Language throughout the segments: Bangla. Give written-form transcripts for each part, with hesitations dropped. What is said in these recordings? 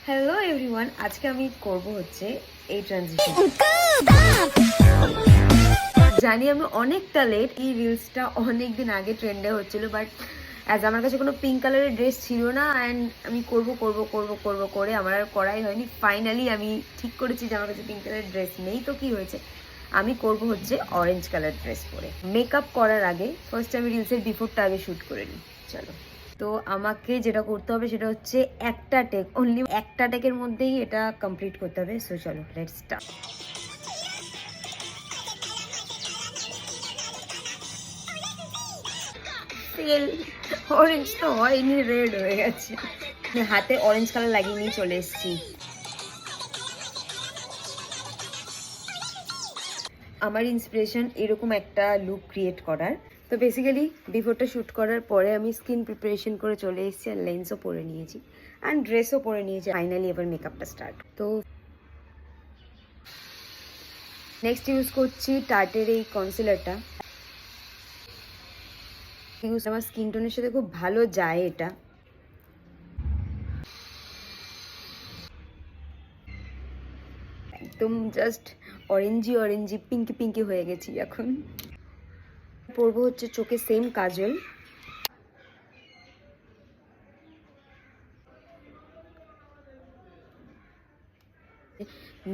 হ্যালো এভরিওয়ান, আজকে আমি করব হচ্ছে এই ট্রানজিশন। জানি আমি অনেকটা লেট, এই রিলসটা অনেক দিন আগে ট্রেন্ডে হচ্ছিল, বাট অ্যাজ আমার কাছে কোনো পিঙ্ক কালারের ড্রেস ছিল না অ্যান্ড আমি করব করে আমার আর করাই হয়নি। ফাইনালি আমি ঠিক করেছি যে আমার কাছে পিঙ্ক কালারের ড্রেস নেই, তো কি হয়েছে, আমি করব হচ্ছে অরেঞ্জ কালার ড্রেস পরে। মেকআপ করার আগে ফার্স্ট আমি রিলসের বিফোরটা আগে শ্যুট করে নিই। চলো, তো আমাকে যেটা করতে হবে সেটা হচ্ছে একটা টেক, অনলি একটা টেকের মধ্যেই এটা কমপ্লিট করতে হবে। সো চলো, লেটস স্টার্ট। তেল অরেঞ্জ তো হয়নি, রেড হয়ে গেছে। হাতে অরেঞ্জ কালার লাগিয়ে নিয়ে চলে এসেছি। আমার ইন্সপিরেশন এরকম একটা লুক ক্রিয়েট করার। তো বেসিক্যালি বিফোরটা শ্যুট করার পরে আমি স্কিন প্রিপারেশন করে চলে এসেছি, আর লেন্সও পরে নিয়েছি অ্যান্ড ড্রেসও পরে নিয়েছি। ফাইনালি এবার মেকআপটা স্টার্ট। তো নেক্সট ইউজ করছি টার্টের এই কনসিলারটা। আমার স্কিন টোনের সাথে খুব ভালো যায় এটা। একদম জাস্ট অরেঞ্জি পিঙ্কি হয়ে গেছি এখন। পরবো হচ্ছে চোখে সেম কাজল।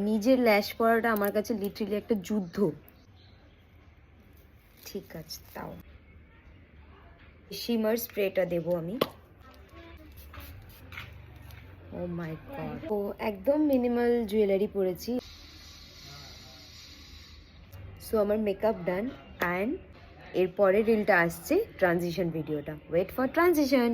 নিজের ল্যাশ পরাটা আমার কাছে লিটারালি একটা যুদ্ধ। ঠিক আছে, তাও শিমার স্প্রেটা দেবো আমি। ও মাই গড, ও একদম মিনিমাল জুয়েলারি পরেছি। সো আমার মেকআপ ডান অ্যান্ড এরপরে রিলটা আসছে ট্রানজিশন ভিডিওটা। Wait for transition.